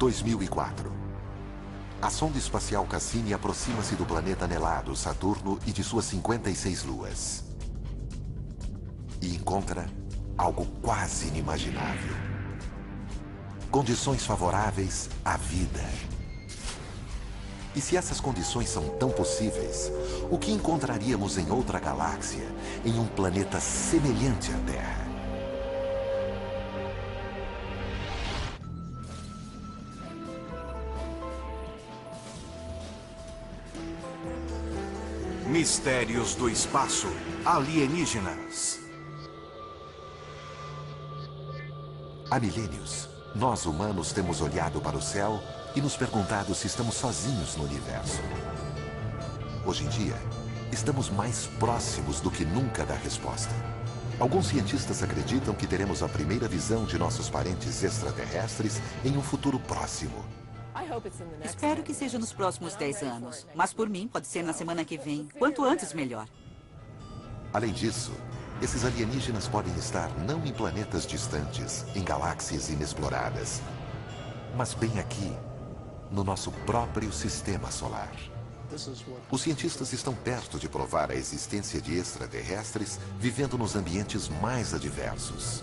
2004. A sonda espacial Cassini aproxima-se do planeta anelado Saturno e de suas 56 luas. E encontra algo quase inimaginável. Condições favoráveis à vida. E se essas condições são tão possíveis, o que encontraríamos em outra galáxia, em um planeta semelhante à Terra? Mistérios do espaço. Alienígenas. Há milênios, nós humanos temos olhado para o céu e nos perguntado se estamos sozinhos no universo. Hoje em dia, estamos mais próximos do que nunca da resposta. Alguns cientistas acreditam que teremos a primeira visão de nossos parentes extraterrestres em um futuro próximo. Espero que seja nos próximos 10 anos. Mas por mim, pode ser na semana que vem. Quanto antes, melhor. Além disso, esses alienígenas podem estar não em planetas distantes, em galáxias inexploradas, mas bem aqui, no nosso próprio sistema solar. Os cientistas estão perto de provar a existência de extraterrestres vivendo nos ambientes mais adversos.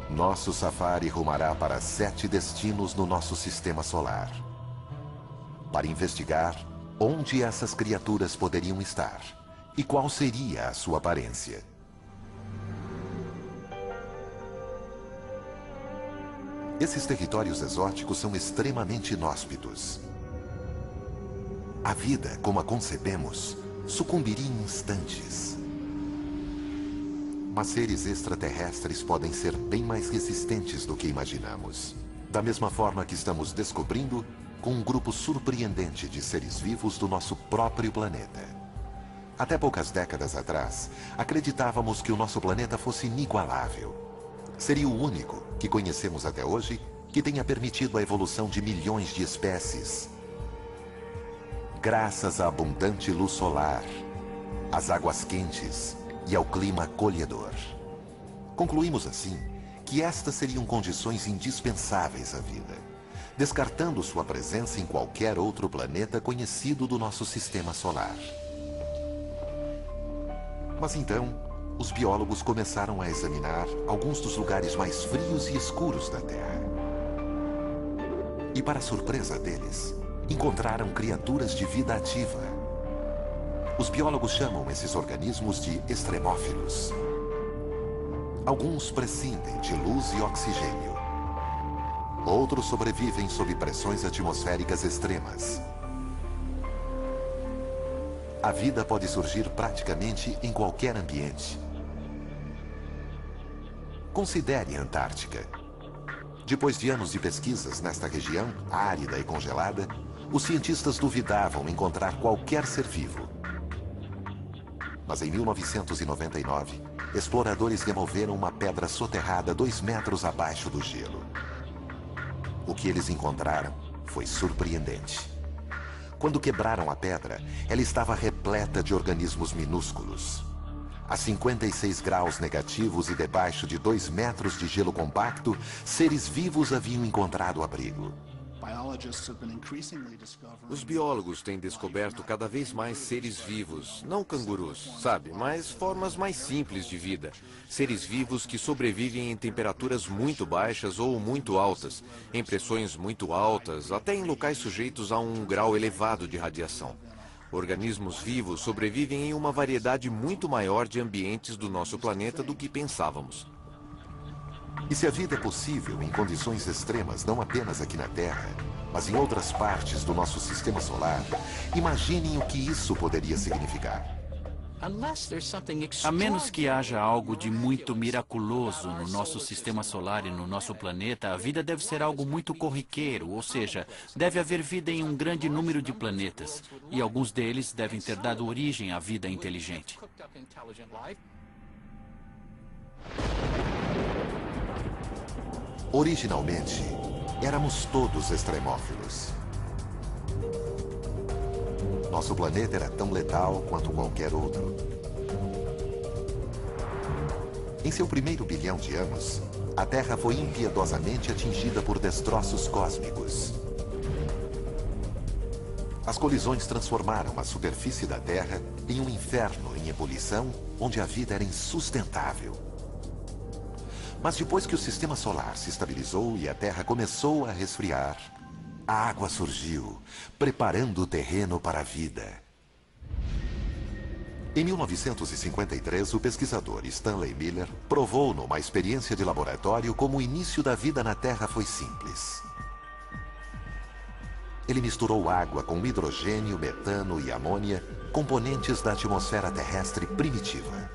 Nosso safari rumará para 7 destinos no nosso sistema solar, para investigar onde essas criaturas poderiam estar e qual seria a sua aparência. Esses territórios exóticos são extremamente inóspitos. A vida, como a concebemos, sucumbiria em instantes. Mas seres extraterrestres podem ser bem mais resistentes do que imaginamos. Da mesma forma que estamos descobrindo com um grupo surpreendente de seres vivos do nosso próprio planeta. Até poucas décadas atrás, acreditávamos que o nosso planeta fosse inigualável. Seria o único que conhecemos até hoje que tenha permitido a evolução de milhões de espécies. Graças à abundante luz solar, às águas quentes e ao clima acolhedor. Concluímos assim que estas seriam condições indispensáveis à vida, descartando sua presença em qualquer outro planeta conhecido do nosso sistema solar. Mas então, os biólogos começaram a examinar alguns dos lugares mais frios e escuros da Terra. E para surpresa deles, encontraram criaturas de vida ativa. Os biólogos chamam esses organismos de extremófilos. Alguns prescindem de luz e oxigênio. Outros sobrevivem sob pressões atmosféricas extremas. A vida pode surgir praticamente em qualquer ambiente. Considere a Antártica. Depois de anos de pesquisas nesta região árida e congelada, os cientistas duvidavam encontrar qualquer ser vivo. Mas em 1999, exploradores removeram uma pedra soterrada 2 metros abaixo do gelo. O que eles encontraram foi surpreendente. Quando quebraram a pedra, ela estava repleta de organismos minúsculos. A 56 graus negativos e debaixo de 2 metros de gelo compacto, seres vivos haviam encontrado abrigo. Os biólogos têm descoberto cada vez mais seres vivos, não cangurus, sabe, mas formas mais simples de vida. Seres vivos que sobrevivem em temperaturas muito baixas ou muito altas, em pressões muito altas, até em locais sujeitos a um grau elevado de radiação. Organismos vivos sobrevivem em uma variedade muito maior de ambientes do nosso planeta do que pensávamos. E se a vida é possível em condições extremas, não apenas aqui na Terra, mas em outras partes do nosso sistema solar, imaginem o que isso poderia significar. A menos que haja algo de muito miraculoso no nosso sistema solar e no nosso planeta, a vida deve ser algo muito corriqueiro, ou seja, deve haver vida em um grande número de planetas, e alguns deles devem ter dado origem à vida inteligente. Originalmente, éramos todos extremófilos. Nosso planeta era tão letal quanto qualquer outro. Em seu primeiro bilhão de anos, a Terra foi impiedosamente atingida por destroços cósmicos. As colisões transformaram a superfície da Terra em um inferno em ebulição, onde a vida era insustentável. Mas depois que o sistema solar se estabilizou e a Terra começou a resfriar, a água surgiu, preparando o terreno para a vida. Em 1953, o pesquisador Stanley Miller provou numa experiência de laboratório como o início da vida na Terra foi simples. Ele misturou água com hidrogênio, metano e amônia, componentes da atmosfera terrestre primitiva.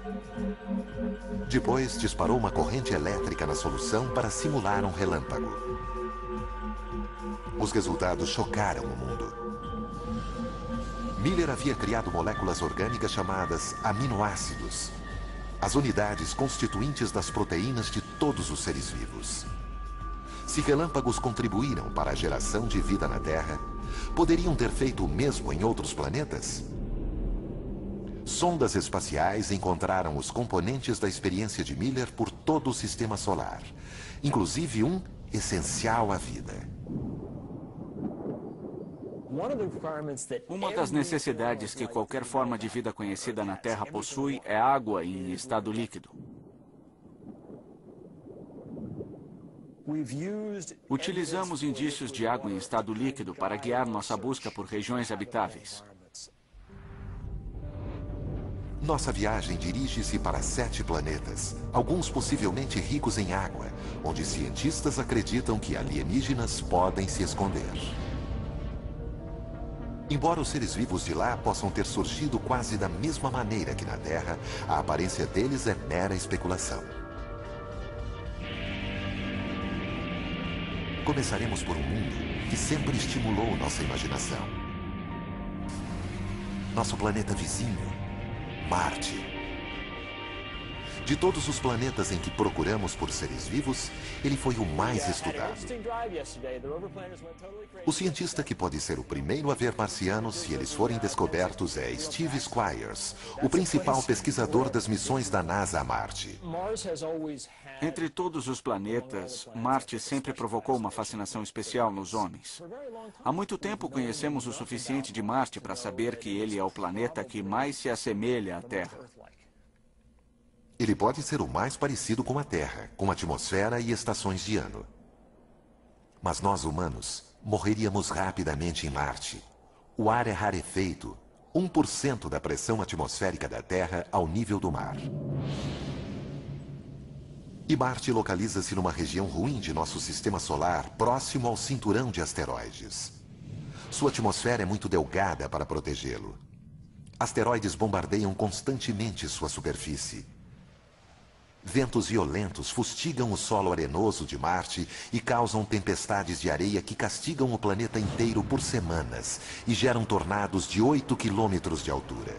Depois, disparou uma corrente elétrica na solução para simular um relâmpago. Os resultados chocaram o mundo. Miller havia criado moléculas orgânicas chamadas aminoácidos, as unidades constituintes das proteínas de todos os seres vivos. Se relâmpagos contribuíram para a geração de vida na Terra, poderiam ter feito o mesmo em outros planetas? Sondas espaciais encontraram os componentes da experiência de Miller por todo o sistema solar, inclusive um essencial à vida. Uma das necessidades que qualquer forma de vida conhecida na Terra possui é água em estado líquido. Utilizamos indícios de água em estado líquido para guiar nossa busca por regiões habitáveis. Nossa viagem dirige-se para 7 planetas, alguns possivelmente ricos em água, onde cientistas acreditam que alienígenas podem se esconder. Embora os seres vivos de lá possam ter surgido quase da mesma maneira que na Terra, a aparência deles é mera especulação. Começaremos por um mundo que sempre estimulou nossa imaginação. Nosso planeta vizinho, Marte. De todos os planetas em que procuramos por seres vivos, ele foi o mais estudado. O cientista que pode ser o primeiro a ver marcianos se eles forem descobertos é Steve Squyres, o principal pesquisador das missões da NASA a Marte. Entre todos os planetas, Marte sempre provocou uma fascinação especial nos homens. Há muito tempo conhecemos o suficiente de Marte para saber que ele é o planeta que mais se assemelha à Terra. Ele pode ser o mais parecido com a Terra, com atmosfera e estações de ano. Mas nós, humanos, morreríamos rapidamente em Marte. O ar é rarefeito, 1% da pressão atmosférica da Terra ao nível do mar. E Marte localiza-se numa região ruim de nosso sistema solar, próximo ao cinturão de asteroides. Sua atmosfera é muito delgada para protegê-lo. Asteroides bombardeiam constantemente sua superfície. Ventos violentos fustigam o solo arenoso de Marte e causam tempestades de areia que castigam o planeta inteiro por semanas e geram tornados de 8 quilômetros de altura.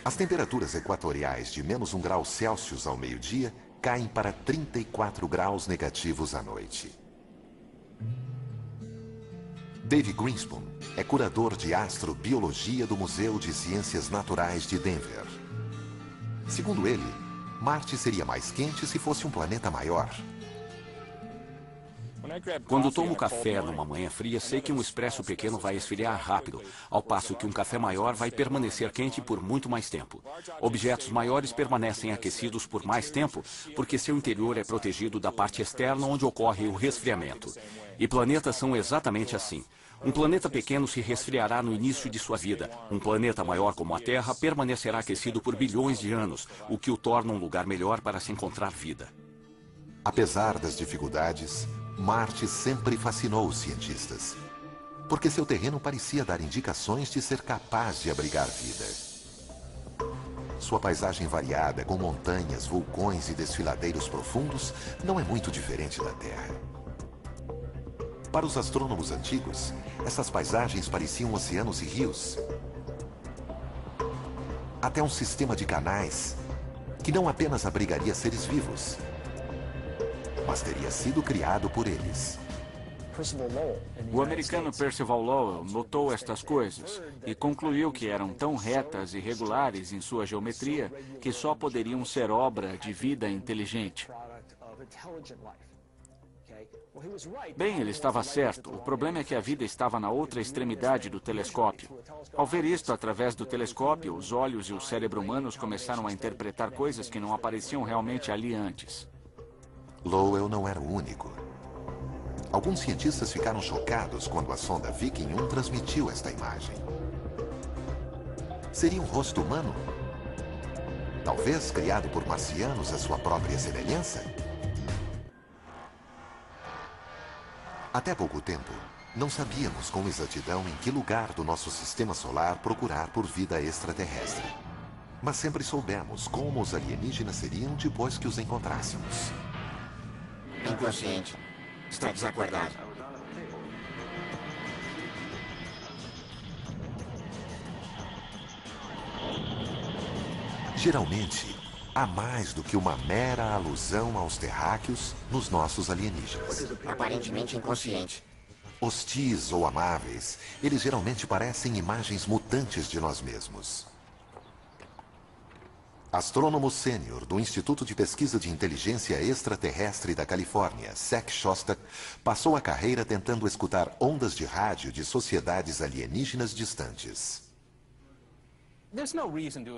As temperaturas equatoriais de menos 1 grau Celsius ao meio-dia caem para 34 graus negativos à noite. Dave Greenspan é curador de astrobiologia do Museu de Ciências Naturais de Denver. Segundo ele, Marte seria mais quente se fosse um planeta maior. Quando tomo café numa manhã fria, sei que um expresso pequeno vai esfriar rápido, ao passo que um café maior vai permanecer quente por muito mais tempo. Objetos maiores permanecem aquecidos por mais tempo, porque seu interior é protegido da parte externa onde ocorre o resfriamento. E planetas são exatamente assim. Um planeta pequeno se resfriará no início de sua vida. Um planeta maior como a Terra permanecerá aquecido por bilhões de anos, o que o torna um lugar melhor para se encontrar vida. Apesar das dificuldades, Marte sempre fascinou os cientistas, porque seu terreno parecia dar indicações de ser capaz de abrigar vida. Sua paisagem variada, com montanhas, vulcões e desfiladeiros profundos, não é muito diferente da Terra. Para os astrônomos antigos, essas paisagens pareciam oceanos e rios. Até um sistema de canais que não apenas abrigaria seres vivos, mas teria sido criado por eles. O americano Percival Lowell notou estas coisas e concluiu que eram tão retas e regulares em sua geometria que só poderiam ser obra de vida inteligente. Bem, ele estava certo. O problema é que a vida estava na outra extremidade do telescópio. Ao ver isto através do telescópio, os olhos e o cérebro humanos começaram a interpretar coisas que não apareciam realmente ali antes. Lowell não era o único. Alguns cientistas ficaram chocados quando a sonda Viking 1 transmitiu esta imagem. Seria um rosto humano? Talvez criado por marcianos à sua própria semelhança? Até pouco tempo, não sabíamos com exatidão em que lugar do nosso sistema solar procurar por vida extraterrestre. Mas sempre soubemos como os alienígenas seriam depois que os encontrássemos. Inconsciente. Está desacordado. Geralmente, há mais do que uma mera alusão aos terráqueos nos nossos alienígenas. Aparentemente inconsciente. Hostis ou amáveis, eles geralmente parecem imagens mutantes de nós mesmos. Astrônomo sênior do Instituto de Pesquisa de Inteligência Extraterrestre da Califórnia, Zach Shostak, passou a carreira tentando escutar ondas de rádio de sociedades alienígenas distantes.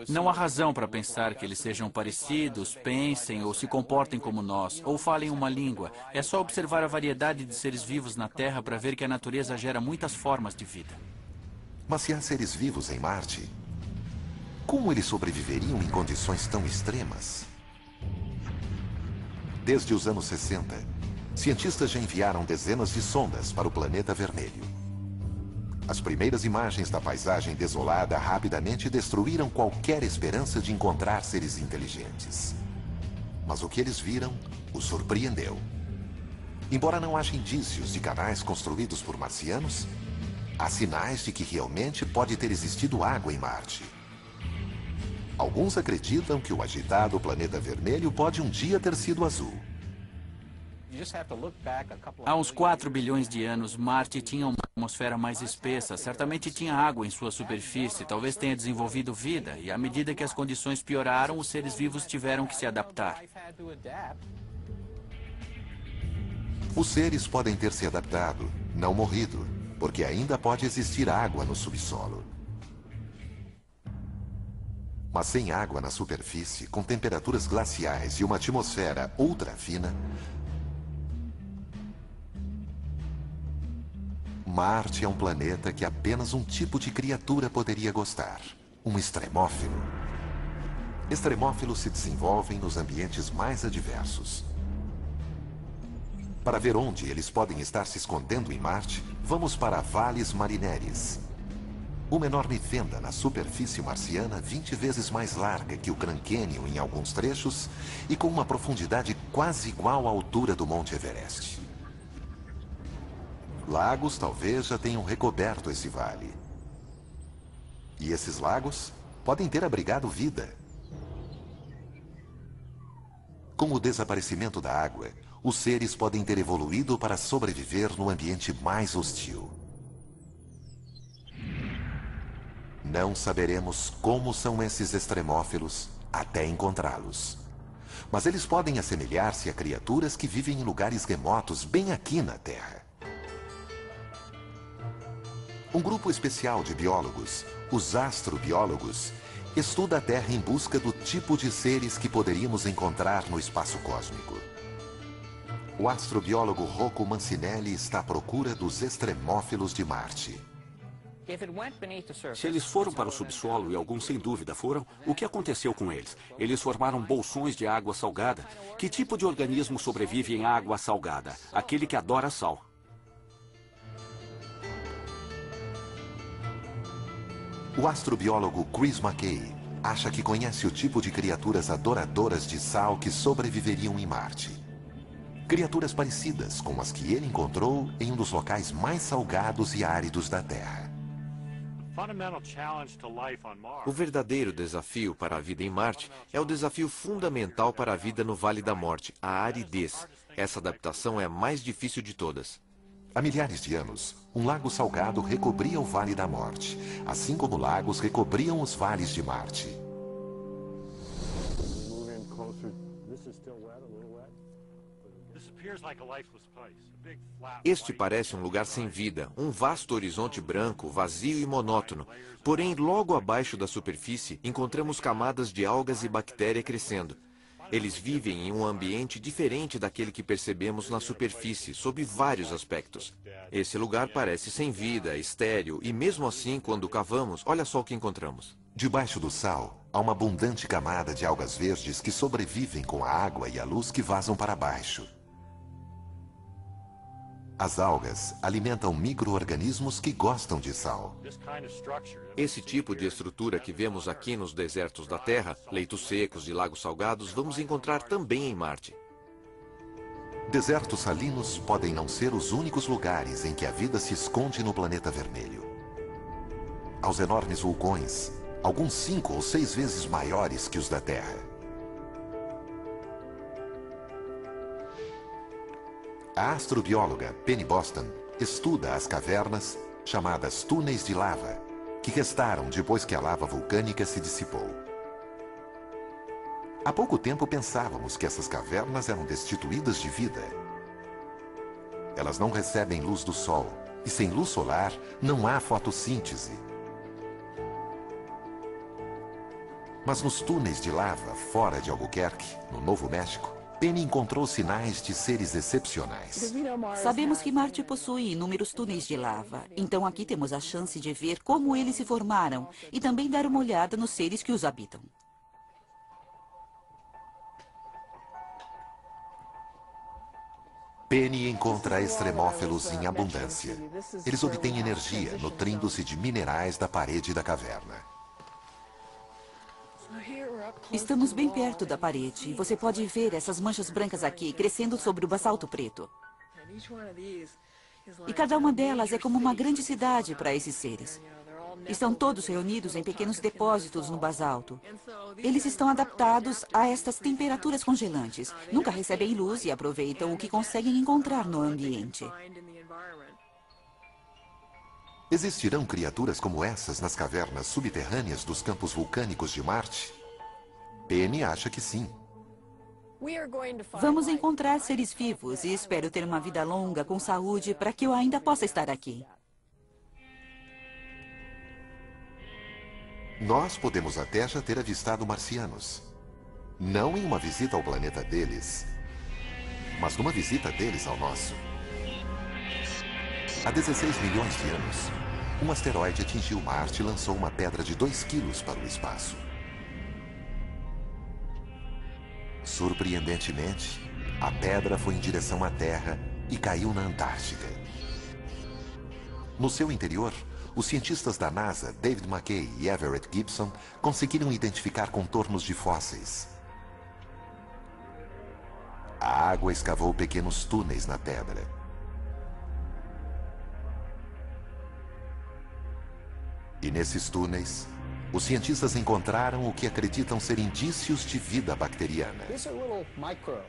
Não há razão para pensar que eles sejam parecidos, pensem ou se comportem como nós, ou falem uma língua. É só observar a variedade de seres vivos na Terra para ver que a natureza gera muitas formas de vida. Mas se há seres vivos em Marte, como eles sobreviveriam em condições tão extremas? Desde os anos 60, cientistas já enviaram dezenas de sondas para o planeta vermelho. As primeiras imagens da paisagem desolada rapidamente destruíram qualquer esperança de encontrar seres inteligentes. Mas o que eles viram os surpreendeu. Embora não haja indícios de canais construídos por marcianos, há sinais de que realmente pode ter existido água em Marte. Alguns acreditam que o agitado planeta vermelho pode um dia ter sido azul. Há uns 4 bilhões de anos, Marte tinha uma atmosfera mais espessa. Certamente tinha água em sua superfície, talvez tenha desenvolvido vida. E à medida que as condições pioraram, os seres vivos tiveram que se adaptar. Os seres podem ter se adaptado, não morrido, porque ainda pode existir água no subsolo. Mas sem água na superfície, com temperaturas glaciais e uma atmosfera ultra fina, Marte é um planeta que apenas um tipo de criatura poderia gostar. Um extremófilo. Extremófilos se desenvolvem nos ambientes mais adversos. Para ver onde eles podem estar se escondendo em Marte, vamos para Valles Marineris. Uma enorme fenda na superfície marciana 20 vezes mais larga que o Grand Canyon em alguns trechos e com uma profundidade quase igual à altura do Monte Everest. Lagos talvez já tenham recoberto esse vale. E esses lagos podem ter abrigado vida. Com o desaparecimento da água, os seres podem ter evoluído para sobreviver no ambiente mais hostil. Não saberemos como são esses extremófilos até encontrá-los. Mas eles podem assemelhar-se a criaturas que vivem em lugares remotos bem aqui na Terra. Um grupo especial de biólogos, os astrobiólogos, estuda a Terra em busca do tipo de seres que poderíamos encontrar no espaço cósmico. O astrobiólogo Rocco Mancinelli está à procura dos extremófilos de Marte. Se eles foram para o subsolo, e alguns sem dúvida foram, o que aconteceu com eles? Eles formaram bolsões de água salgada. Que tipo de organismo sobrevive em água salgada? Aquele que adora sal. O astrobiólogo Chris McKay acha que conhece o tipo de criaturas adoradoras de sal que sobreviveriam em Marte. Criaturas parecidas com as que ele encontrou em um dos locais mais salgados e áridos da Terra. O verdadeiro desafio para a vida em Marte é o desafio fundamental para a vida no Vale da Morte, a aridez. Essa adaptação é a mais difícil de todas. Há milhares de anos, um lago salgado recobria o Vale da Morte, assim como lagos recobriam os vales de Marte. Este parece um lugar sem vida, um vasto horizonte branco, vazio e monótono. Porém, logo abaixo da superfície, encontramos camadas de algas e bactéria crescendo. Eles vivem em um ambiente diferente daquele que percebemos na superfície, sob vários aspectos. Esse lugar parece sem vida, estéril, e mesmo assim, quando cavamos, olha só o que encontramos. Debaixo do sal, há uma abundante camada de algas verdes que sobrevivem com a água e a luz que vazam para baixo. As algas alimentam micro-organismos que gostam de sal. Esse tipo de estrutura que vemos aqui nos desertos da Terra, leitos secos e lagos salgados, vamos encontrar também em Marte. Desertos salinos podem não ser os únicos lugares em que a vida se esconde no planeta vermelho. Aos enormes vulcões, alguns 5 ou 6 vezes maiores que os da Terra. A astrobióloga Penny Boston estuda as cavernas chamadas túneis de lava, que restaram depois que a lava vulcânica se dissipou. Há pouco tempo pensávamos que essas cavernas eram destituídas de vida. Elas não recebem luz do sol, e sem luz solar não há fotossíntese. Mas nos túneis de lava, fora de Albuquerque, no Novo México, Penny encontrou sinais de seres excepcionais. Sabemos que Marte possui inúmeros túneis de lava, então aqui temos a chance de ver como eles se formaram e também dar uma olhada nos seres que os habitam. Penny encontra extremófilos em abundância. Eles obtêm energia nutrindo-se de minerais da parede da caverna. Estamos bem perto da parede. Você pode ver essas manchas brancas aqui crescendo sobre o basalto preto. E cada uma delas é como uma grande cidade para esses seres. Estão todos reunidos em pequenos depósitos no basalto. Eles estão adaptados a estas temperaturas congelantes. Nunca recebem luz e aproveitam o que conseguem encontrar no ambiente. Existirão criaturas como essas nas cavernas subterrâneas dos campos vulcânicos de Marte? Penny acha que sim. Vamos encontrar seres vivos e espero ter uma vida longa com saúde para que eu ainda possa estar aqui. Nós podemos até já ter avistado marcianos. Não em uma visita ao planeta deles, mas numa visita deles ao nosso. Há 16 milhões de anos, um asteroide atingiu Marte e lançou uma pedra de 2 quilos para o espaço. Surpreendentemente, a pedra foi em direção à Terra e caiu na Antártica. No seu interior, os cientistas da NASA, David McKay e Everett Gibson, conseguiram identificar contornos de fósseis. A água escavou pequenos túneis na pedra. E nesses túneis, os cientistas encontraram o que acreditam ser indícios de vida bacteriana.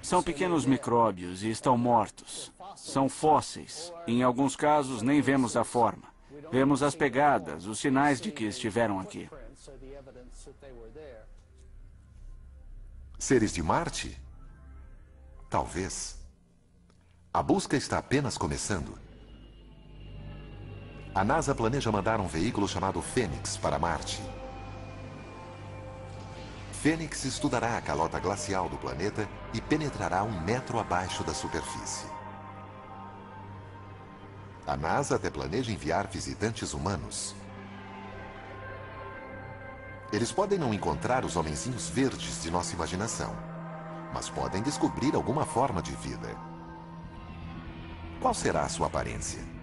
São pequenos micróbios e estão mortos. São fósseis. Em alguns casos, nem vemos a forma. Vemos as pegadas, os sinais de que estiveram aqui. Seres de Marte? Talvez. A busca está apenas começando. A NASA planeja mandar um veículo chamado Fênix para Marte. Fênix estudará a calota glacial do planeta e penetrará 1 metro abaixo da superfície. A NASA até planeja enviar visitantes humanos. Eles podem não encontrar os homenzinhos verdes de nossa imaginação, mas podem descobrir alguma forma de vida. Qual será a sua aparência?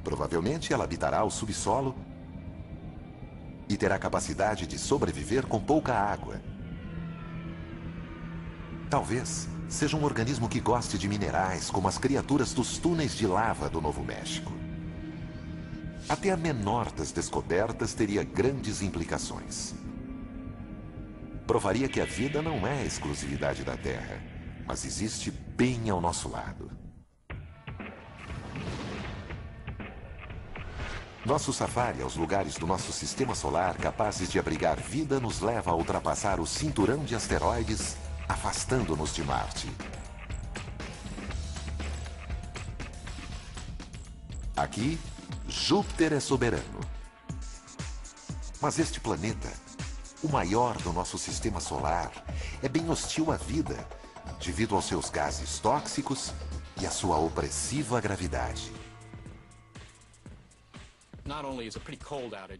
Provavelmente ela habitará o subsolo e terá capacidade de sobreviver com pouca água. Talvez seja um organismo que goste de minerais, como as criaturas dos túneis de lava do Novo México. Até a menor das descobertas teria grandes implicações. Provaria que a vida não é exclusividade da Terra, mas existe bem ao nosso lado. Nosso safari aos lugares do nosso sistema solar capazes de abrigar vida nos leva a ultrapassar o cinturão de asteroides, afastando-nos de Marte. Aqui, Júpiter é soberano. Mas este planeta, o maior do nosso sistema solar, é bem hostil à vida, devido aos seus gases tóxicos e à sua opressiva gravidade.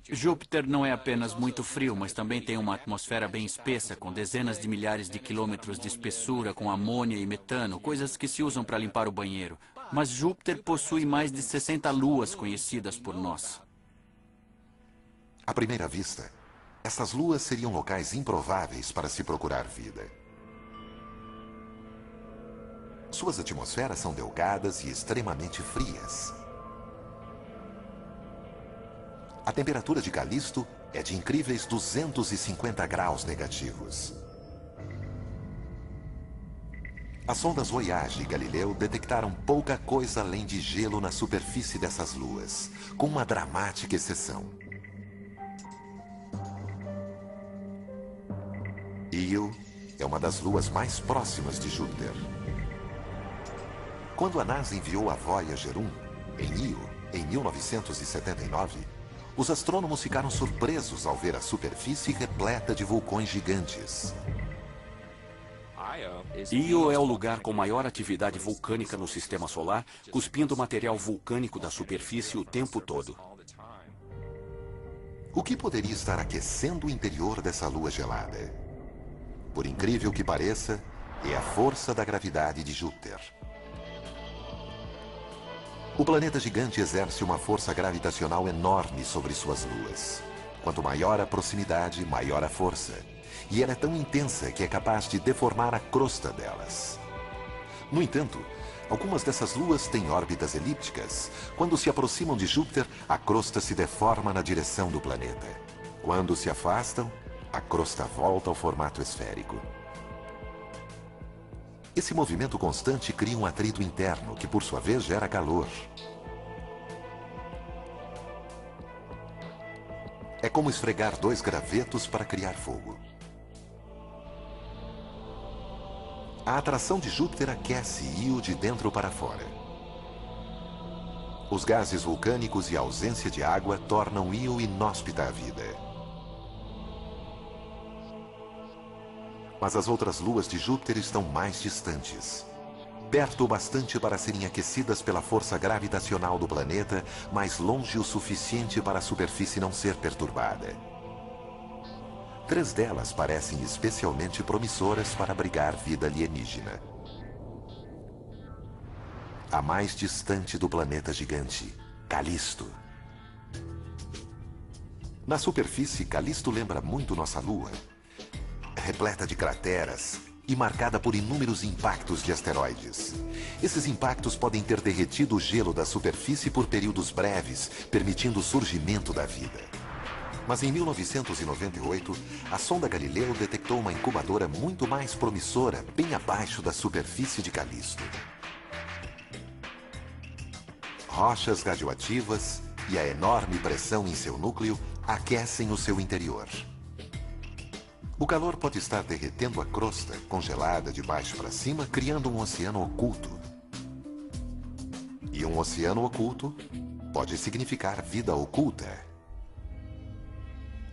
Júpiter não é apenas muito frio, mas também tem uma atmosfera bem espessa, com dezenas de milhares de quilômetros de espessura, com amônia e metano, coisas que se usam para limpar o banheiro. Mas Júpiter possui mais de 60 luas conhecidas por nós. À primeira vista, essas luas seriam locais improváveis para se procurar vida. Suas atmosferas são delgadas e extremamente frias. A temperatura de Calisto é de incríveis 250 graus negativos. As sondas Voyage e Galileu detectaram pouca coisa além de gelo na superfície dessas luas, com uma dramática exceção. Io é uma das luas mais próximas de Júpiter. Quando a NASA enviou a Voyager 1 em Io, em 1979, os astrônomos ficaram surpresos ao ver a superfície repleta de vulcões gigantes. Io é o lugar com maior atividade vulcânica no sistema solar, cuspindo material vulcânico da superfície o tempo todo. O que poderia estar aquecendo o interior dessa lua gelada? Por incrível que pareça, é a força da gravidade de Júpiter. O planeta gigante exerce uma força gravitacional enorme sobre suas luas. Quanto maior a proximidade, maior a força. E ela é tão intensa que é capaz de deformar a crosta delas. No entanto, algumas dessas luas têm órbitas elípticas. Quando se aproximam de Júpiter, a crosta se deforma na direção do planeta. Quando se afastam, a crosta volta ao formato esférico. Esse movimento constante cria um atrito interno, que por sua vez gera calor. É como esfregar dois gravetos para criar fogo. A atração de Júpiter aquece Io de dentro para fora. Os gases vulcânicos e a ausência de água tornam Io inóspita à vida. Mas as outras luas de Júpiter estão mais distantes. Perto o bastante para serem aquecidas pela força gravitacional do planeta, mas longe o suficiente para a superfície não ser perturbada. 3 delas parecem especialmente promissoras para abrigar vida alienígena. A mais distante do planeta gigante, Calisto. Na superfície, Calisto lembra muito nossa Lua. Repleta de crateras e marcada por inúmeros impactos de asteroides. Esses impactos podem ter derretido o gelo da superfície por períodos breves, permitindo o surgimento da vida. Mas em 1998, a sonda Galileu detectou uma incubadora muito mais promissora bem abaixo da superfície de Calisto. Rochas radioativas e a enorme pressão em seu núcleo aquecem o seu interior. O calor pode estar derretendo a crosta, congelada de baixo para cima, criando um oceano oculto. E um oceano oculto pode significar vida oculta.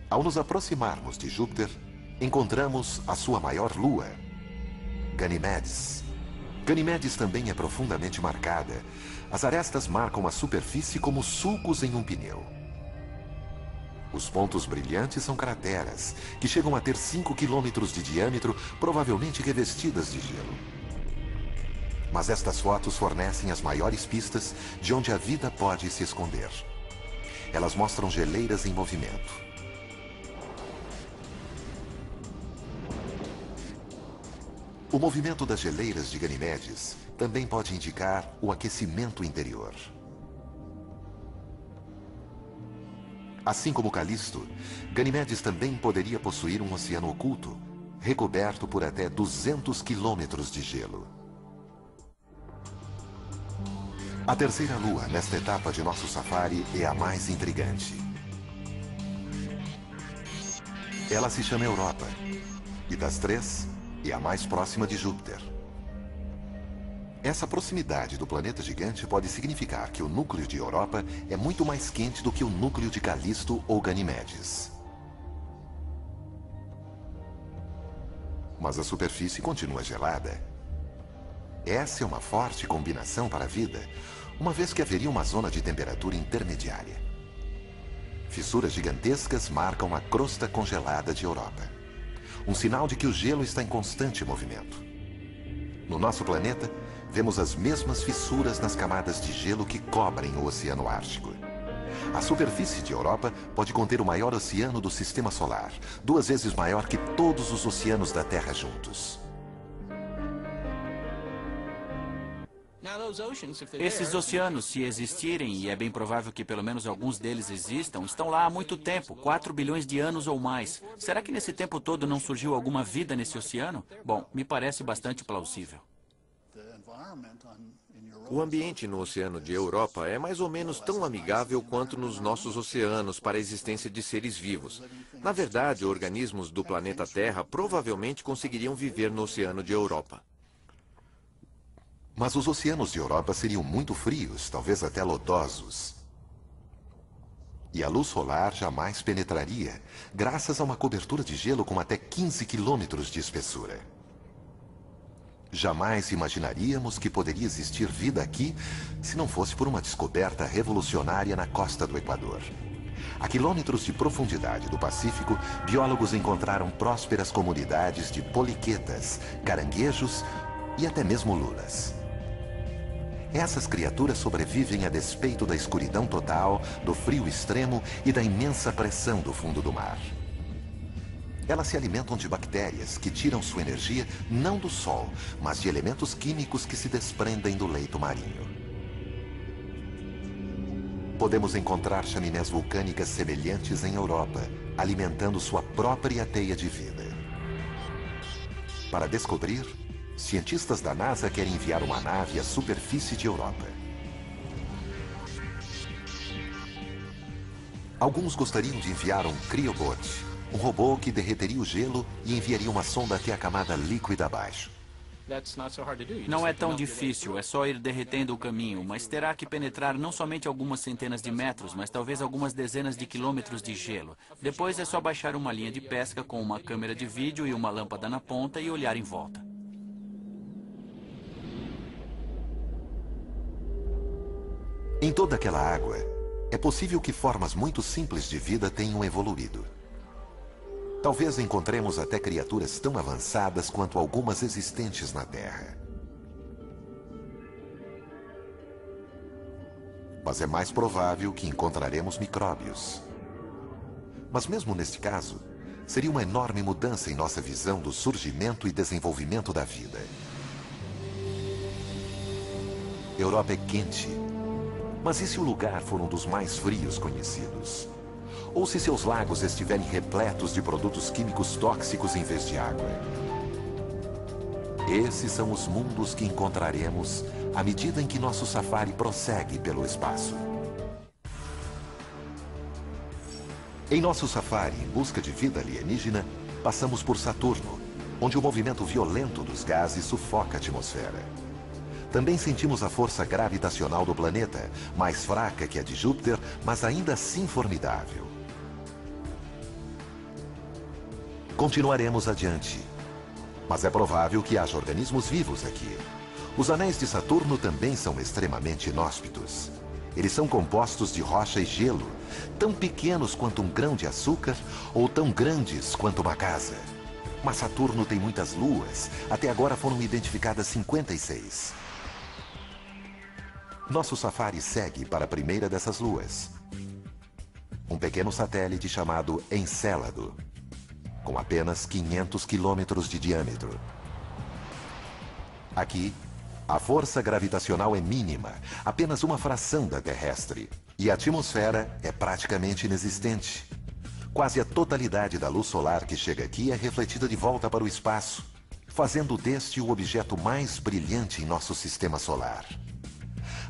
Ao nos aproximarmos de Júpiter, encontramos a sua maior lua, Ganimedes. Ganimedes também é profundamente marcada. As arestas marcam a superfície como sulcos em um pneu. Os pontos brilhantes são crateras, que chegam a ter 5 quilômetros de diâmetro, provavelmente revestidas de gelo. Mas estas fotos fornecem as maiores pistas de onde a vida pode se esconder. Elas mostram geleiras em movimento. O movimento das geleiras de Ganimedes também pode indicar o aquecimento interior. Assim como Calisto, Ganimedes também poderia possuir um oceano oculto, recoberto por até 200 quilômetros de gelo. A terceira lua nesta etapa de nosso safari é a mais intrigante. Ela se chama Europa, e das 3, é a mais próxima de Júpiter. Essa proximidade do planeta gigante pode significar que o núcleo de Europa é muito mais quente do que o núcleo de Calisto ou Ganimedes. Mas a superfície continua gelada. Essa é uma forte combinação para a vida, uma vez que haveria uma zona de temperatura intermediária. Fissuras gigantescas marcam a crosta congelada de Europa. Um sinal de que o gelo está em constante movimento. No nosso planeta, vemos as mesmas fissuras nas camadas de gelo que cobrem o Oceano Ártico. A superfície de Europa pode conter o maior oceano do Sistema Solar, 2 vezes maior que todos os oceanos da Terra juntos. Esses oceanos, se existirem, e é bem provável que pelo menos alguns deles existam, estão lá há muito tempo, 4 bilhões de anos ou mais. Será que nesse tempo todo não surgiu alguma vida nesse oceano? Bom, me parece bastante plausível. O ambiente no Oceano de Europa é mais ou menos tão amigável quanto nos nossos oceanos para a existência de seres vivos. Na verdade, organismos do planeta Terra provavelmente conseguiriam viver no Oceano de Europa. Mas os oceanos de Europa seriam muito frios, talvez até lodosos. E a luz solar jamais penetraria, graças a uma cobertura de gelo com até 15 quilômetros de espessura. Jamais imaginaríamos que poderia existir vida aqui se não fosse por uma descoberta revolucionária na costa do Equador. A quilômetros de profundidade do Pacífico, biólogos encontraram prósperas comunidades de poliquetas, caranguejos e até mesmo lulas. Essas criaturas sobrevivem a despeito da escuridão total, do frio extremo e da imensa pressão do fundo do mar. Elas se alimentam de bactérias que tiram sua energia não do sol, mas de elementos químicos que se desprendem do leito marinho. Podemos encontrar chaminés vulcânicas semelhantes em Europa, alimentando sua própria teia de vida. Para descobrir, cientistas da NASA querem enviar uma nave à superfície de Europa. Alguns gostariam de enviar um Cryobot, um robô que derreteria o gelo e enviaria uma sonda até a camada líquida abaixo. Não é tão difícil, é só ir derretendo o caminho, mas terá que penetrar não somente algumas centenas de metros, mas talvez algumas dezenas de quilômetros de gelo. Depois é só baixar uma linha de pesca com uma câmera de vídeo e uma lâmpada na ponta e olhar em volta. Em toda aquela água, é possível que formas muito simples de vida tenham evoluído. Talvez encontremos até criaturas tão avançadas quanto algumas existentes na Terra. Mas é mais provável que encontraremos micróbios. Mas mesmo neste caso, seria uma enorme mudança em nossa visão do surgimento e desenvolvimento da vida. Europa é quente. Mas e se o lugar for um dos mais frios conhecidos? Ou se seus lagos estiverem repletos de produtos químicos tóxicos em vez de água? Esses são os mundos que encontraremos à medida em que nosso safari prossegue pelo espaço. Em nosso safari em busca de vida alienígena, passamos por Saturno, onde o movimento violento dos gases sufoca a atmosfera. Também sentimos a força gravitacional do planeta, mais fraca que a de Júpiter, mas ainda assim formidável. Continuaremos adiante. Mas é provável que haja organismos vivos aqui. Os anéis de Saturno também são extremamente inóspitos. Eles são compostos de rocha e gelo, tão pequenos quanto um grão de açúcar ou tão grandes quanto uma casa. Mas Saturno tem muitas luas. Até agora foram identificadas 56. Nosso safari segue para a primeira dessas luas. Um pequeno satélite chamado Encélado, com apenas 500 quilômetros de diâmetro. Aqui, a força gravitacional é mínima, apenas uma fração da terrestre. E a atmosfera é praticamente inexistente. Quase a totalidade da luz solar que chega aqui é refletida de volta para o espaço, fazendo deste o objeto mais brilhante em nosso sistema solar.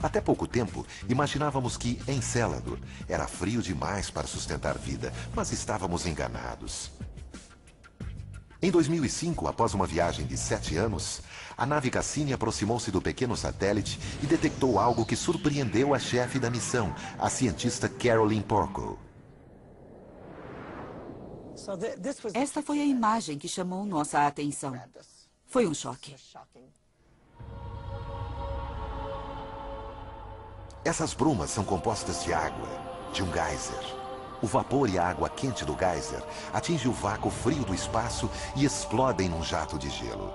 Até pouco tempo, imaginávamos que Encélado era frio demais para sustentar vida, mas estávamos enganados. Em 2005, após uma viagem de 7 anos, A nave Cassini aproximou-se do pequeno satélite e detectou algo que surpreendeu a chefe da missão, a cientista Caroline Porco. Esta foi a imagem que chamou nossa atenção. Foi um choque. Essas brumas são compostas de água, de um geyser. O vapor e a água quente do geyser atingem o vácuo frio do espaço e explodem num jato de gelo.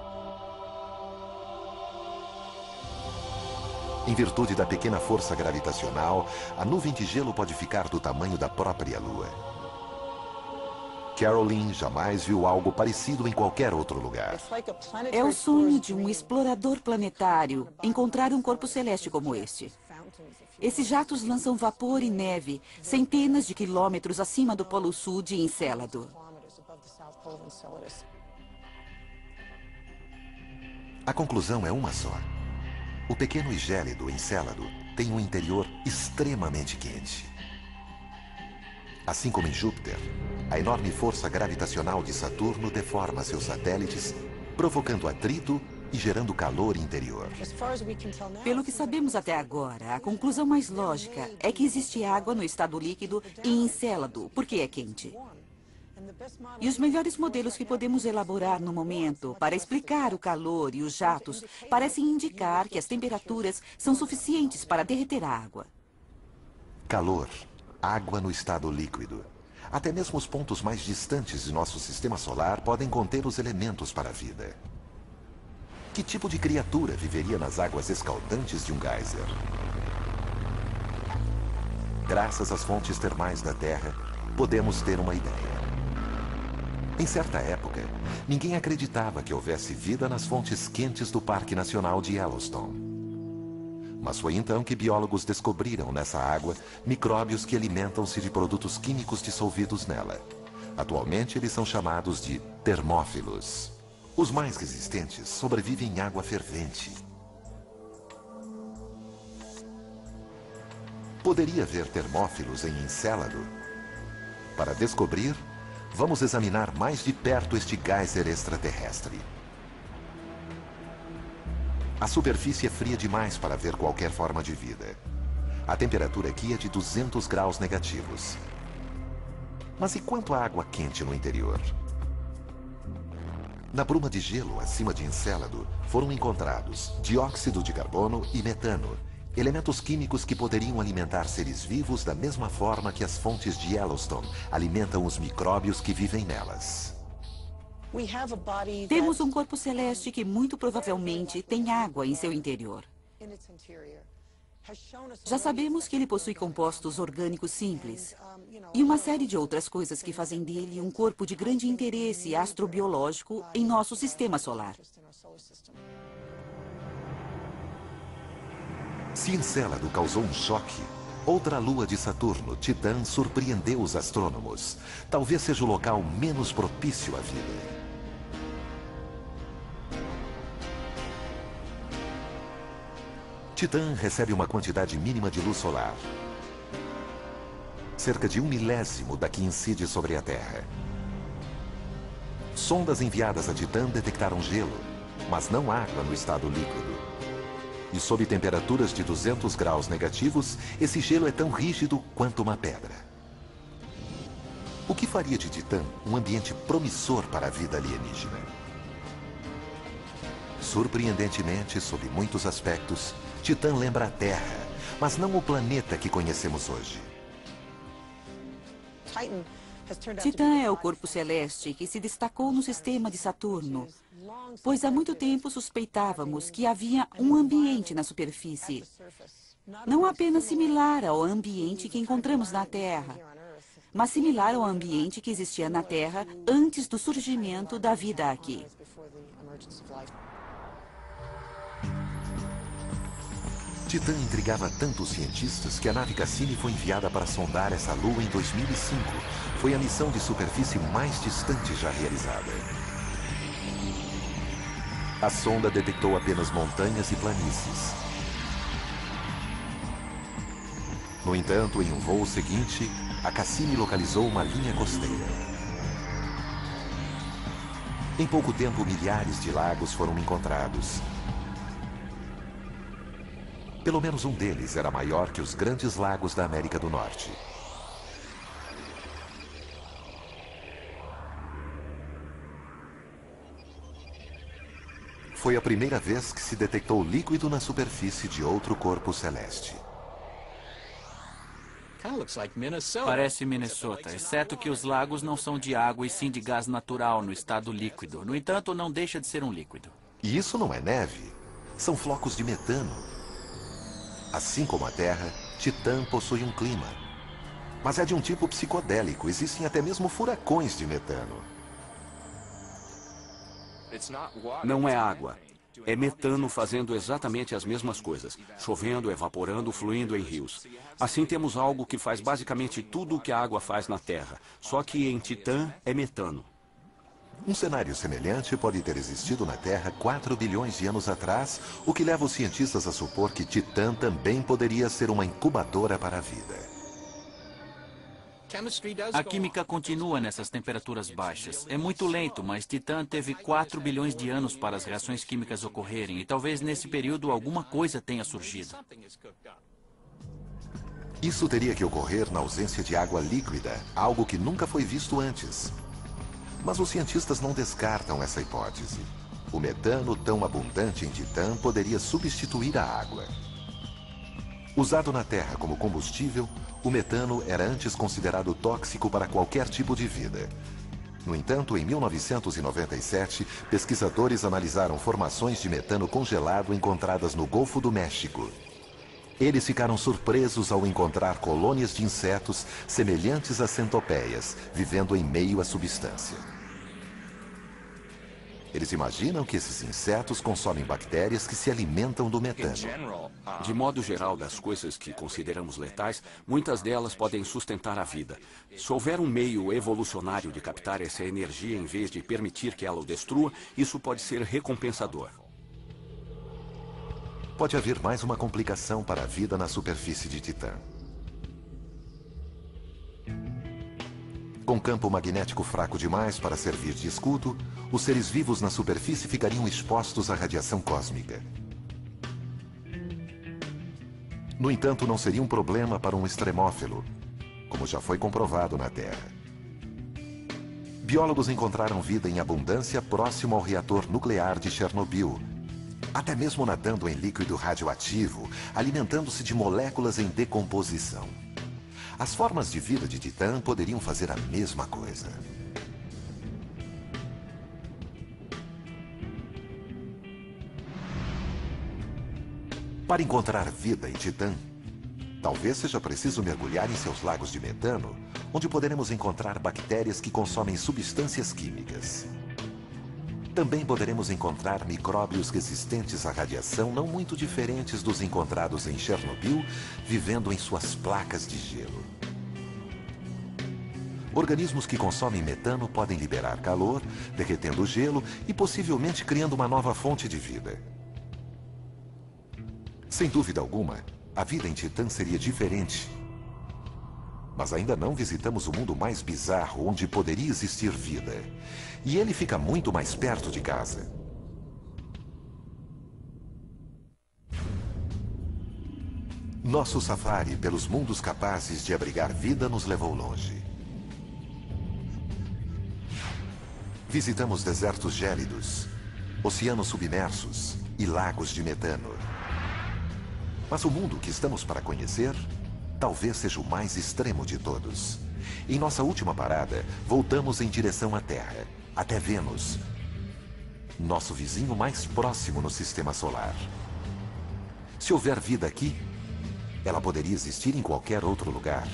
Em virtude da pequena força gravitacional, a nuvem de gelo pode ficar do tamanho da própria Lua. Caroline jamais viu algo parecido em qualquer outro lugar. É o sonho de um explorador planetário encontrar um corpo celeste como este. Esses jatos lançam vapor e neve centenas de quilômetros acima do Polo Sul de Encélado. A conclusão é uma só. O pequeno e gélido Encélado tem um interior extremamente quente. Assim como em Júpiter, a enorme força gravitacional de Saturno deforma seus satélites, provocando atrito e gerando calor interior. Pelo que sabemos até agora, a conclusão mais lógica é que existe água no estado líquido em Encélado, porque é quente. E os melhores modelos que podemos elaborar no momento para explicar o calor e os jatos parecem indicar que as temperaturas são suficientes para derreter a água. Calor, água no estado líquido. Até mesmo os pontos mais distantes de nosso sistema solar podem conter os elementos para a vida. Que tipo de criatura viveria nas águas escaldantes de um geyser? Graças às fontes termais da Terra, podemos ter uma ideia. Em certa época, ninguém acreditava que houvesse vida nas fontes quentes do Parque Nacional de Yellowstone. Mas foi então que biólogos descobriram nessa água micróbios que alimentam-se de produtos químicos dissolvidos nela. Atualmente, eles são chamados de termófilos. Os mais resistentes sobrevivem em água fervente. Poderia haver termófilos em Encélado? Para descobrir, vamos examinar mais de perto este geyser extraterrestre. A superfície é fria demais para ver qualquer forma de vida. A temperatura aqui é de 200 graus negativos. Mas e quanto à água quente no interior? Na bruma de gelo acima de Encélado foram encontrados dióxido de carbono e metano, elementos químicos que poderiam alimentar seres vivos da mesma forma que as fontes de Yellowstone alimentam os micróbios que vivem nelas. Temos um corpo celeste que muito provavelmente tem água em seu interior. Já sabemos que ele possui compostos orgânicos simples e uma série de outras coisas que fazem dele um corpo de grande interesse astrobiológico em nosso sistema solar. Se Encélado causou um choque, outra lua de Saturno, Titã, surpreendeu os astrônomos. Talvez seja o local menos propício à vida. Titã recebe uma quantidade mínima de luz solar. Cerca de 1/1000 da que incide sobre a Terra. Sondas enviadas a Titã detectaram gelo, mas não água no estado líquido. E sob temperaturas de 200 graus negativos, esse gelo é tão rígido quanto uma pedra. O que faria de Titã um ambiente promissor para a vida alienígena? Surpreendentemente, sob muitos aspectos, Titã lembra a Terra, mas não o planeta que conhecemos hoje. Titã é o corpo celeste que se destacou no sistema de Saturno, pois há muito tempo suspeitávamos que havia um ambiente na superfície, não apenas similar ao ambiente que encontramos na Terra, mas similar ao ambiente que existia na Terra antes do surgimento da vida aqui. Titã intrigava tanto os cientistas que a nave Cassini foi enviada para sondar essa lua em 2005. Foi a missão de superfície mais distante já realizada. A sonda detectou apenas montanhas e planícies. No entanto, em um voo seguinte, a Cassini localizou uma linha costeira. Em pouco tempo, milhares de lagos foram encontrados Pelo menos um deles era maior que os grandes lagos da América do Norte. Foi a primeira vez que se detectou líquido na superfície de outro corpo celeste. Parece Minnesota, exceto que os lagos não são de água e sim de gás natural no estado líquido. No entanto, não deixa de ser um líquido. E isso não é neve, são flocos de metano. Assim como a Terra, Titã possui um clima. Mas é de um tipo psicodélico, existem até mesmo furacões de metano. Não é água. É metano fazendo exatamente as mesmas coisas. Chovendo, evaporando, fluindo em rios. Assim temos algo que faz basicamente tudo o que a água faz na Terra. Só que em Titã é metano. Um cenário semelhante pode ter existido na Terra 4 bilhões de anos atrás, o que leva os cientistas a supor que Titã também poderia ser uma incubadora para a vida. A química continua nessas temperaturas baixas. É muito lento, mas Titã teve 4 bilhões de anos para as reações químicas ocorrerem. E talvez nesse período alguma coisa tenha surgido. Isso teria que ocorrer na ausência de água líquida, algo que nunca foi visto antes. Mas os cientistas não descartam essa hipótese. O metano tão abundante em Titã poderia substituir a água. Usado na Terra como combustível, o metano era antes considerado tóxico para qualquer tipo de vida. No entanto, em 1997, pesquisadores analisaram formações de metano congelado encontradas no Golfo do México. Eles ficaram surpresos ao encontrar colônias de insetos semelhantes a centopeias, vivendo em meio à substância. Eles imaginam que esses insetos consomem bactérias que se alimentam do metano. De modo geral, das coisas que consideramos letais, muitas delas podem sustentar a vida. Se houver um meio evolucionário de captar essa energia em vez de permitir que ela o destrua, isso pode ser recompensador. Pode haver mais uma complicação para a vida na superfície de Titã. Com campo magnético fraco demais para servir de escudo, os seres vivos na superfície ficariam expostos à radiação cósmica. No entanto, não seria um problema para um extremófilo, como já foi comprovado na Terra. Biólogos encontraram vida em abundância próximo ao reator nuclear de Chernobyl, até mesmo nadando em líquido radioativo, alimentando-se de moléculas em decomposição. As formas de vida de Titã poderiam fazer a mesma coisa. Para encontrar vida em Titã, talvez seja preciso mergulhar em seus lagos de metano, onde poderemos encontrar bactérias que consomem substâncias químicas. Também poderemos encontrar micróbios resistentes à radiação não muito diferentes dos encontrados em Chernobyl, vivendo em suas placas de gelo. Organismos que consomem metano podem liberar calor, derretendo o gelo e possivelmente criando uma nova fonte de vida. Sem dúvida alguma, a vida em Titã seria diferente. Mas ainda não visitamos o mundo mais bizarro onde poderia existir vida. E ele fica muito mais perto de casa. Nosso safari pelos mundos capazes de abrigar vida nos levou longe. Visitamos desertos gélidos, oceanos submersos e lagos de metano. Mas o mundo que estamos para conhecer talvez seja o mais extremo de todos. Em nossa última parada, voltamos em direção à Terra, até Vênus, nosso vizinho mais próximo no sistema solar. Se houver vida aqui, ela poderia existir em qualquer outro lugar.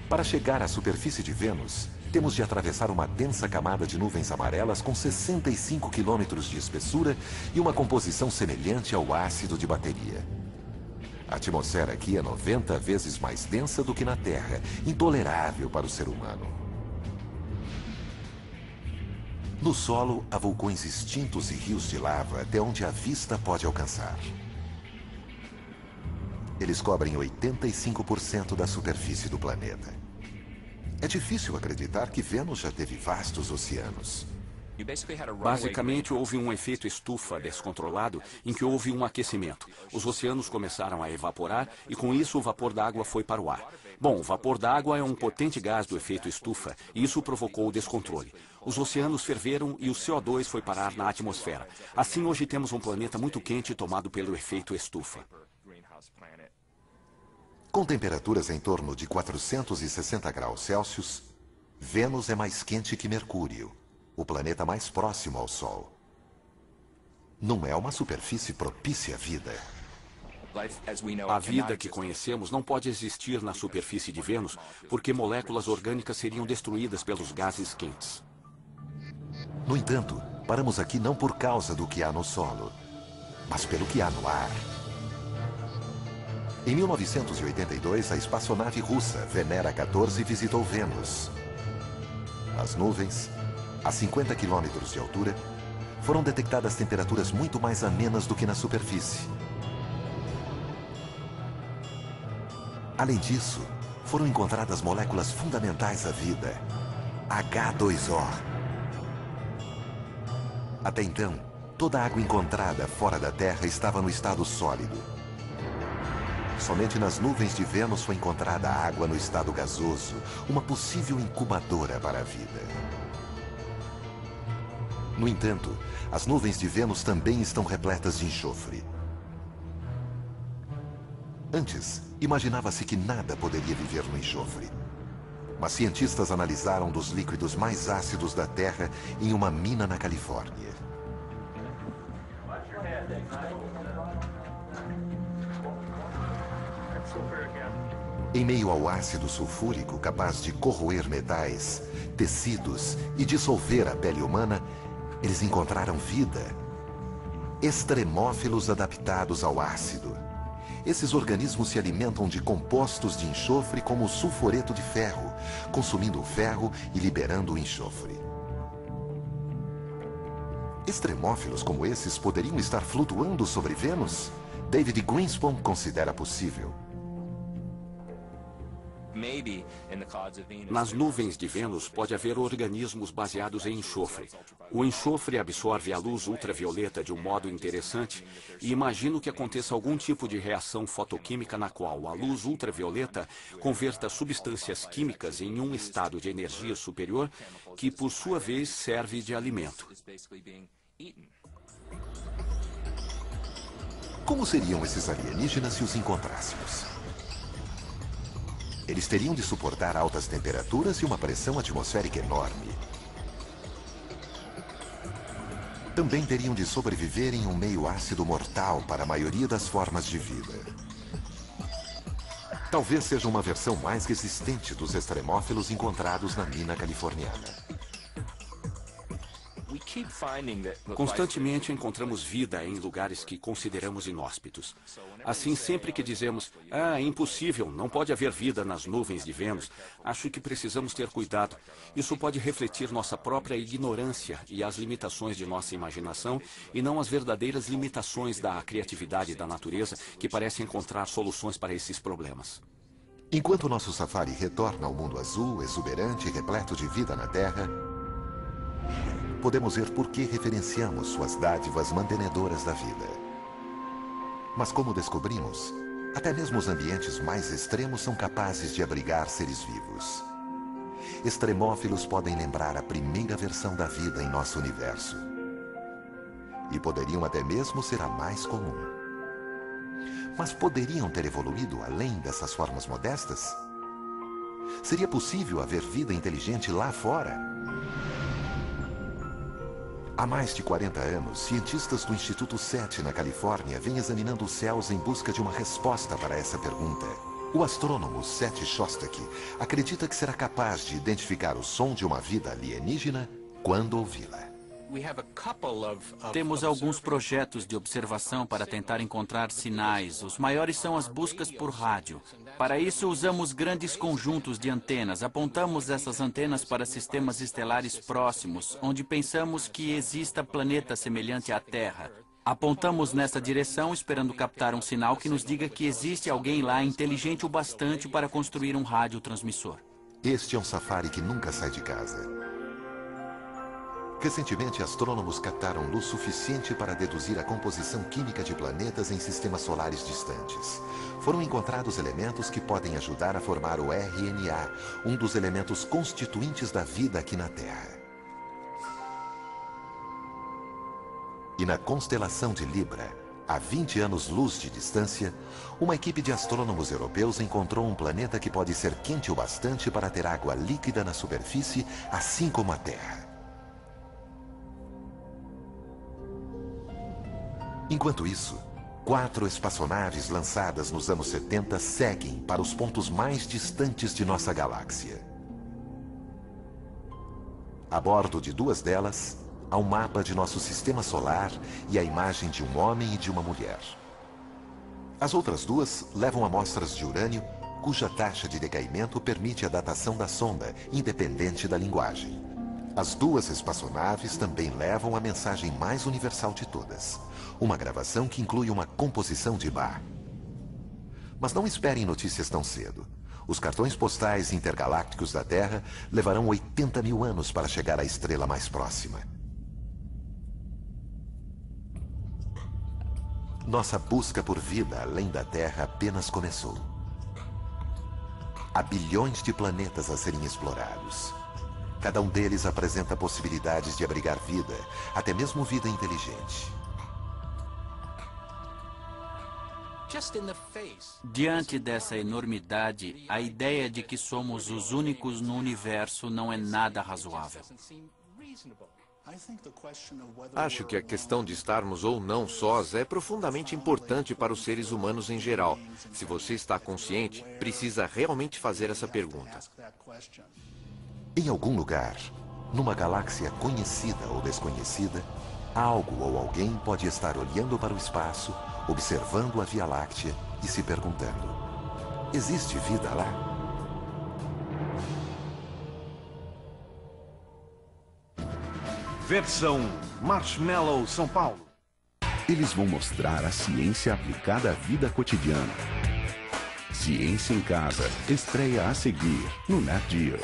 Para chegar à superfície de Vênus, temos de atravessar uma densa camada de nuvens amarelas com 65 quilômetros de espessura e uma composição semelhante ao ácido de bateria. A atmosfera aqui é 90 vezes mais densa do que na Terra, intolerável para o ser humano. No solo, há vulcões extintos e rios de lava até onde a vista pode alcançar. Eles cobrem 85% da superfície do planeta. É difícil acreditar que Vênus já teve vastos oceanos. Basicamente, houve um efeito estufa descontrolado em que houve um aquecimento. Os oceanos começaram a evaporar e, com isso, o vapor d'água foi para o ar. Bom, o vapor d'água é um potente gás do efeito estufa e isso provocou o descontrole. Os oceanos ferveram e o CO2 foi parar na atmosfera. Assim, hoje temos um planeta muito quente tomado pelo efeito estufa. Com temperaturas em torno de 460 graus Celsius, Vênus é mais quente que Mercúrio, o planeta mais próximo ao Sol. Não é uma superfície propícia à vida. A vida que conhecemos não pode existir na superfície de Vênus porque moléculas orgânicas seriam destruídas pelos gases quentes. No entanto, paramos aqui não por causa do que há no solo, mas pelo que há no ar. Em 1982, a espaçonave russa Venera 14 visitou Vênus. Nas nuvens, a 50 quilômetros de altura, foram detectadas temperaturas muito mais amenas do que na superfície. Além disso, foram encontradas moléculas fundamentais à vida, H2O. Até então, toda a água encontrada fora da Terra estava no estado sólido. Somente nas nuvens de Vênus foi encontrada a água no estado gasoso, uma possível incubadora para a vida. No entanto, as nuvens de Vênus também estão repletas de enxofre. Antes, imaginava-se que nada poderia viver no enxofre. Mas cientistas analisaram dos líquidos mais ácidos da Terra em uma mina na Califórnia. Em meio ao ácido sulfúrico capaz de corroer metais, tecidos e dissolver a pele humana, eles encontraram vida. Extremófilos adaptados ao ácido. Esses organismos se alimentam de compostos de enxofre como o sulfureto de ferro, consumindo o ferro e liberando o enxofre. Extremófilos como esses poderiam estar flutuando sobre Vênus? David Greenspan considera possível. Nas nuvens de Vênus pode haver organismos baseados em enxofre. O enxofre absorve a luz ultravioleta de um modo interessante e imagino que aconteça algum tipo de reação fotoquímica na qual a luz ultravioleta converta substâncias químicas em um estado de energia superior que, por sua vez, serve de alimento. Como seriam esses alienígenas se os encontrássemos? Eles teriam de suportar altas temperaturas e uma pressão atmosférica enorme. Também teriam de sobreviver em um meio ácido mortal para a maioria das formas de vida. Talvez seja uma versão mais resistente dos extremófilos encontrados na mina californiana. Constantemente encontramos vida em lugares que consideramos inóspitos. Assim, sempre que dizemos, é impossível, não pode haver vida nas nuvens de Vênus, acho que precisamos ter cuidado. Isso pode refletir nossa própria ignorância e as limitações de nossa imaginação, e não as verdadeiras limitações da criatividade da natureza, que parece encontrar soluções para esses problemas. Enquanto nosso safari retorna ao mundo azul, exuberante e repleto de vida na Terra, podemos ver por que referenciamos suas dádivas mantenedoras da vida. Mas como descobrimos, até mesmo os ambientes mais extremos são capazes de abrigar seres vivos. Extremófilos podem lembrar a primeira versão da vida em nosso universo. E poderiam até mesmo ser a mais comum. Mas poderiam ter evoluído além dessas formas modestas? Seria possível haver vida inteligente lá fora? Há mais de 40 anos, cientistas do Instituto SETI, na Califórnia, vêm examinando os céus em busca de uma resposta para essa pergunta. O astrônomo Seth Shostak acredita que será capaz de identificar o som de uma vida alienígena quando ouvi-la. Temos alguns projetos de observação para tentar encontrar sinais. Os maiores são as buscas por rádio. Para isso, usamos grandes conjuntos de antenas. Apontamos essas antenas para sistemas estelares próximos, onde pensamos que exista planeta semelhante à Terra. Apontamos nessa direção, esperando captar um sinal que nos diga que existe alguém lá inteligente o bastante para construir um radiotransmissor. Este é um safari que nunca sai de casa. Recentemente, astrônomos captaram luz suficiente para deduzir a composição química de planetas em sistemas solares distantes. Foram encontrados elementos que podem ajudar a formar o RNA, um dos elementos constituintes da vida aqui na Terra. E na constelação de Libra, a 20 anos-luz de distância, uma equipe de astrônomos europeus encontrou um planeta que pode ser quente o bastante para ter água líquida na superfície, assim como a Terra. Enquanto isso, 4 espaçonaves lançadas nos anos 70 seguem para os pontos mais distantes de nossa galáxia. A bordo de 2 delas, há um mapa de nosso sistema solar e a imagem de um homem e de uma mulher. As outras 2 levam amostras de urânio, cuja taxa de decaimento permite a datação da sonda, independente da linguagem. As 2 espaçonaves também levam a mensagem mais universal de todas, uma gravação que inclui uma composição de Bach. Mas não esperem notícias tão cedo. Os cartões postais intergalácticos da Terra levarão 80 mil anos para chegar à estrela mais próxima. Nossa busca por vida além da Terra apenas começou. Há bilhões de planetas a serem explorados. Cada um deles apresenta possibilidades de abrigar vida, até mesmo vida inteligente. Diante dessa enormidade, a ideia de que somos os únicos no universo não é nada razoável. Acho que a questão de estarmos ou não sós é profundamente importante para os seres humanos em geral. Se você está consciente, precisa realmente fazer essa pergunta. Em algum lugar, numa galáxia conhecida ou desconhecida, algo ou alguém pode estar olhando para o espaço, observando a Via Láctea e se perguntando: existe vida lá? Versão Marshmallow São Paulo. Eles vão mostrar a ciência aplicada à vida cotidiana. Ciência em Casa estreia a seguir no Nat Geo.